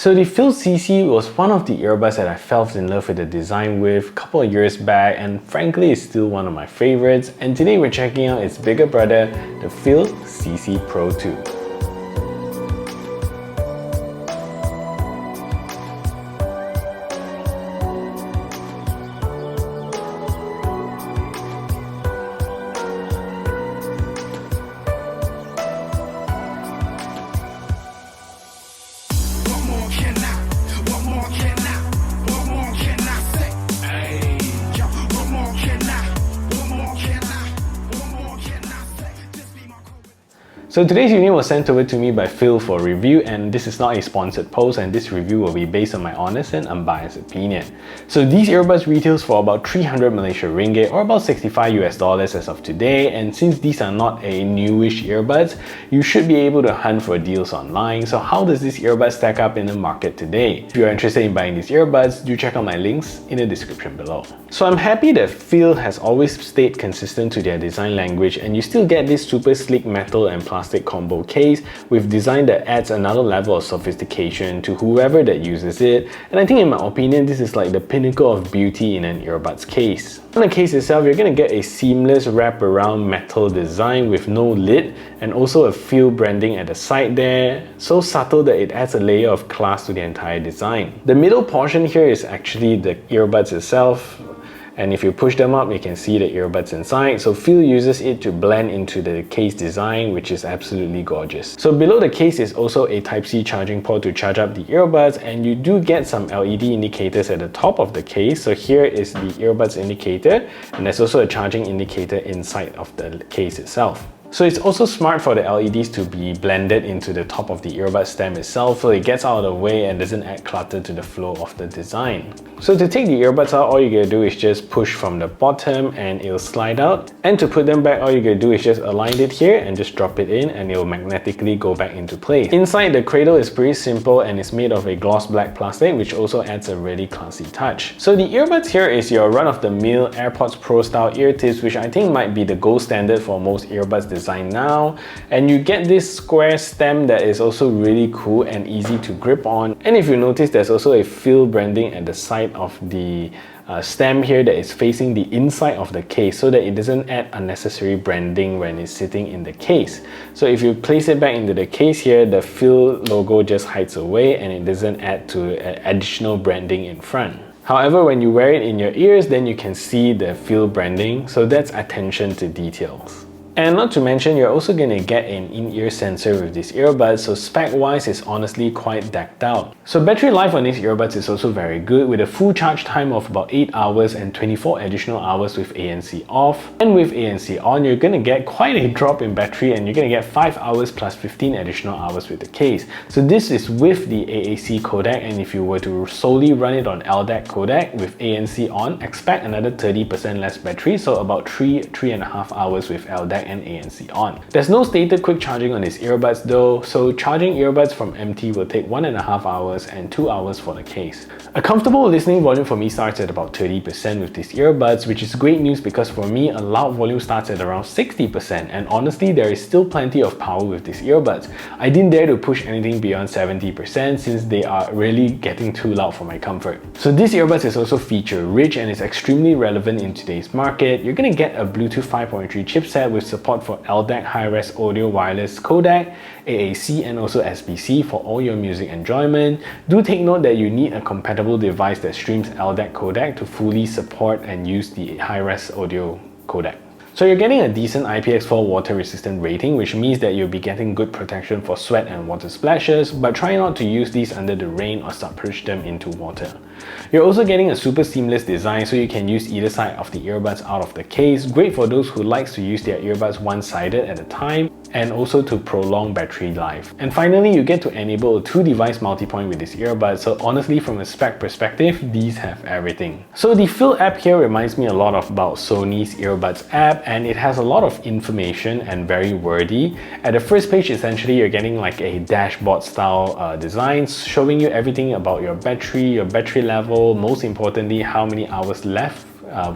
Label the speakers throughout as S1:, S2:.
S1: So the Fiil CC was one of the earbuds that I fell in love with the design with a couple of years back, and frankly it's still one of my favorites. And today we're checking out its bigger brother, the Fiil CC Pro 2. So today's unit was sent over to me by Fiil for review, and this is not a sponsored post, and this review will be based on my honest and unbiased opinion. So these earbuds retails for about 300 Malaysia ringgit or about $65 as of today, and since these are not a newish earbuds, you should be able to hunt for deals online. So how does this earbud stack up in the market today? If you are interested in buying these earbuds, do check out my links in the description below. So I'm happy that Fiil has always stayed consistent to their design language, and you still get this super sleek metal and plastic combo case with design that adds another level of sophistication to whoever that uses it. And I think in my opinion, this is like the pinnacle of beauty in an earbuds case. On the case itself, you're going to get a seamless wrap-around metal design with no lid, and also a Fiil branding at the side there, so subtle that it adds a layer of class to the entire design. The middle portion here is actually the earbuds itself, and if you push them up, you can see the earbuds inside. So Fiil uses it to blend into the case design, which is absolutely gorgeous. So below the case is also a Type-C charging port to charge up the earbuds, and you do get some LED indicators at the top of the case. So here is the earbuds indicator, and there's also a charging indicator inside of the case itself. So it's also smart for the LEDs to be blended into the top of the earbud stem itself, so it gets out of the way and doesn't add clutter to the flow of the design. So to take the earbuds out, all you gotta do is just push from the bottom and it'll slide out. And to put them back, all you gotta do is just align it here and just drop it in, and it'll magnetically go back into place. Inside, the cradle is pretty simple and it's made of a gloss black plastic, which also adds a really classy touch. So the earbuds here is your run-of-the-mill AirPods Pro style ear tips, which I think might be the gold standard for most earbuds design now. And you get this square stem that is also really cool and easy to grip on. And if you notice, there's also a Fiil branding at the side of the stem here that is facing the inside of the case, so that it doesn't add unnecessary branding when it's sitting in the case. So if you place it back into the case here, the Fiil logo just hides away and it doesn't add to additional branding in front. However, when you wear it in your ears, then you can see the Fiil branding, so that's attention to details. And not to mention, you're also going to get an in-ear sensor with this earbud, so spec-wise it's honestly quite decked out. So battery life on these earbuds is also very good, with a full charge time of about 8 hours and 24 additional hours with ANC off. And with ANC on, you're going to get quite a drop in battery, and you're going to get 5 hours plus 15 additional hours with the case. So this is with the AAC codec, and if you were to solely run it on LDAC codec with ANC on, expect another 30% less battery, so about 3.5 hours with LDAC and ANC on. There's no stated quick charging on these earbuds though, so charging earbuds from empty will take 1.5 hours and 2 hours for the case. A comfortable listening volume for me starts at about 30% with these earbuds, which is great news because for me, a loud volume starts at around 60%, and honestly, there is still plenty of power with these earbuds. I didn't dare to push anything beyond 70% since they are really getting too loud for my comfort. So this earbuds is also feature rich and is extremely relevant in today's market. You're gonna get a Bluetooth 5.3 chipset with support for LDAC high-res audio wireless codec, AAC and also SBC for all your music enjoyment. Do take note that you need a compatible device that streams LDAC codec to fully support and use the high-res audio codec. So you're getting a decent IPX4 water resistant rating, which means that you'll be getting good protection for sweat and water splashes, but try not to use these under the rain or submerge them into water. You're also getting a super seamless design, so you can use either side of the earbuds out of the case. Great for those who likes to use their earbuds one-sided at a time, and also to prolong battery life. And finally, you get to enable a 2-device multi-point with this earbud, so honestly from a spec perspective, these have everything. So the Fiil app here reminds me a lot about Sony's earbuds app, and it has a lot of information and very wordy. At the first page, essentially you're getting like a dashboard style design, showing you everything about your battery level, most importantly how many hours left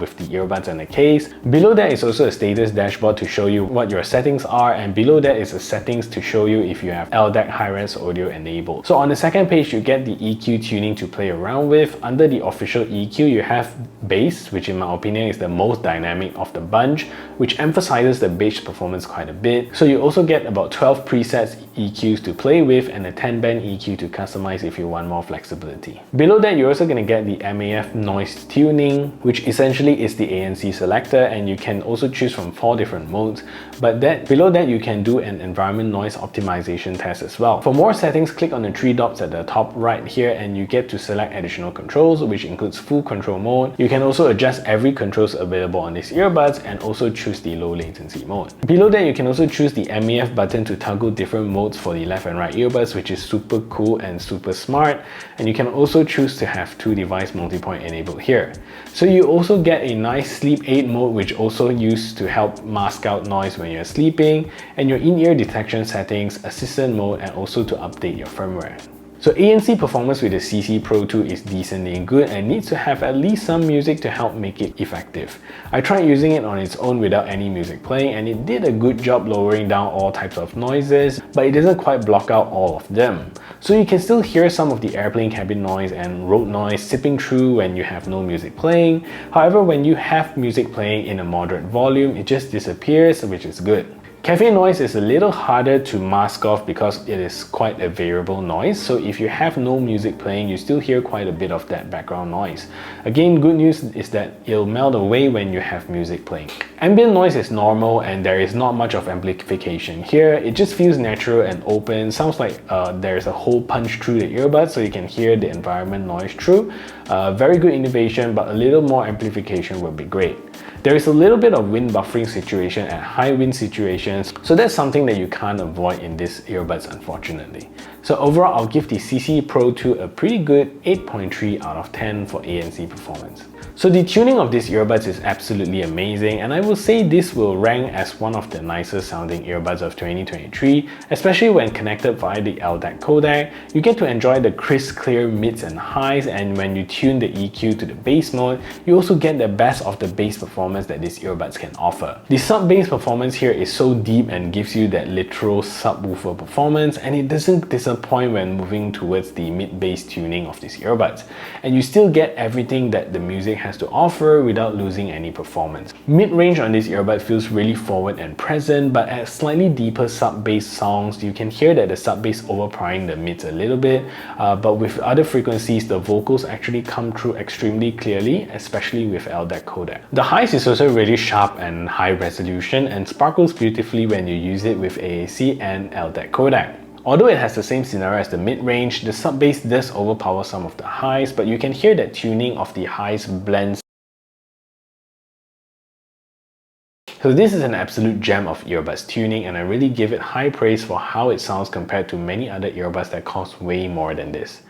S1: with the earbuds and the case. Below that is also a status dashboard to show you what your settings are, and below that is a settings to show you if you have LDAC high-res audio enabled. So on the second page, you get the EQ tuning to play around with. Under the official EQ, you have bass, which in my opinion is the most dynamic of the bunch, which emphasizes the bass performance quite a bit. So you also get about 12 presets EQs to play with and a 10-band EQ to customize if you want more flexibility. Below that, you're also going to get the MAF noise tuning, which essentially is the ANC selector, and you can also choose from 4 different modes. But below that, you can do an environment noise optimization test as well. For more settings, click on the 3 dots at the top right here and you get to select additional controls, which includes full control mode. You can also adjust every controls available on these earbuds and also choose the low latency mode. Below that, you can also choose the MAF button to toggle different modes for the left and right earbuds, which is super cool and super smart. And you can also choose to have 2 device multipoint enabled here. So you also get a nice sleep aid mode, which also used to help mask out noise when you're sleeping, and your in-ear detection settings, assistant mode, and also to update your firmware. So ANC Performance with the CC Pro 2 is decently good and needs to have at least some music to help make it effective. I tried using it on its own without any music playing and it did a good job lowering down all types of noises, but it doesn't quite block out all of them. So you can still hear some of the airplane cabin noise and road noise sipping through when you have no music playing. However, when you have music playing in a moderate volume, it just disappears, which is good. Cafe noise is a little harder to mask off because it is quite a variable noise, so if you have no music playing, you still hear quite a bit of that background noise. Again, good news is that it'll melt away when you have music playing. Ambient noise is normal and there is not much of amplification here. It just feels natural and open. Sounds like there's a hole punched through the earbud so you can hear the environment noise through. Very good innovation, but a little more amplification would be great. There is a little bit of wind buffering situation at high wind situations, so that's something that you can't avoid in these earbuds unfortunately. So overall, I'll give the CC Pro 2 a pretty good 8.3 out of 10 for ANC performance. So the tuning of these earbuds is absolutely amazing, and I will say this will rank as one of the nicest sounding earbuds of 2023, especially when connected via the LDAC codec. You get to enjoy the crisp clear mids and highs, and when you tune the EQ to the bass mode, you also get the best of the bass performance that these earbuds can offer. The sub-bass performance here is so deep and gives you that literal subwoofer performance, and it doesn't disappoint when moving towards the mid-bass tuning of these earbuds. And you still get everything that the music has to offer without losing any performance. Mid-range on this earbud feels really forward and present, but at slightly deeper sub-bass songs, you can hear that the sub-bass overpowering the mids a little bit, but with other frequencies, the vocals actually come through extremely clearly, especially with LDAC codec. The highs is also really sharp and high resolution and sparkles beautifully when you use it with AAC and LDAC codec. Although it has the same scenario as the mid-range, the sub-bass does overpower some of the highs, but you can hear that tuning of the highs blends. So this is an absolute gem of earbuds tuning, and I really give it high praise for how it sounds compared to many other earbuds that cost way more than this.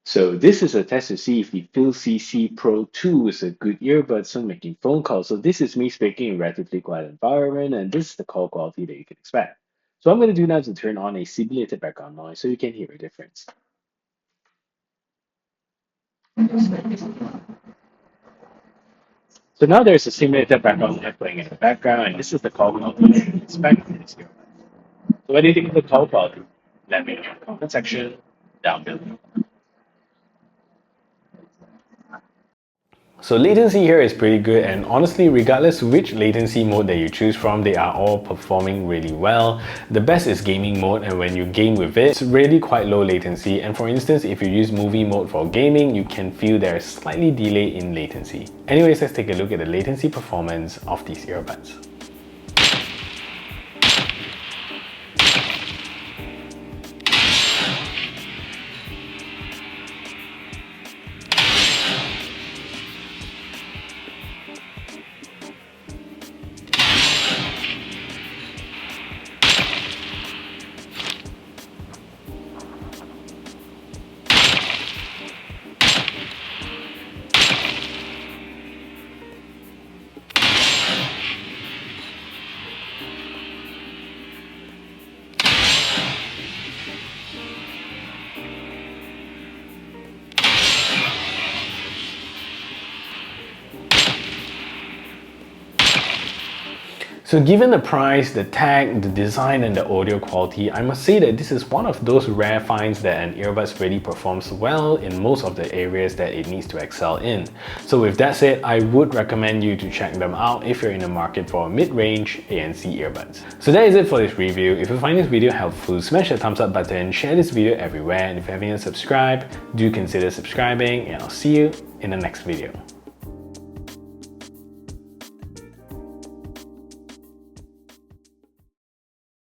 S1: So this is a test to see if the Fiil CC Pro 2 is a good earbud when making phone calls. So this is me speaking in a relatively quiet environment, and this is the call quality that you can expect. So I'm going to do now to turn on a simulated background noise so you can hear a difference. So now there's a simulated background noise playing in the background, and this is the call quality that you can expect in this earbud. So what do you think of the call quality? Let me know in the comment section down below. So latency here is pretty good, and honestly, regardless which latency mode that you choose from, they are all performing really well. The best is gaming mode, and when you game with it, it's really quite low latency. And for instance, if you use movie mode for gaming, you can feel there's slightly delay in latency. Anyways, let's take a look at the latency performance of these earbuds. So given the price, the tag, the design and the audio quality, I must say that this is one of those rare finds that an earbuds really performs well in most of the areas that it needs to excel in. So with that said, I would recommend you to check them out if you're in the market for mid-range ANC earbuds. So that is it for this review. If you find this video helpful, smash the thumbs up button, share this video everywhere, and if you haven't yet subscribed, do consider subscribing, and I'll see you in the next video.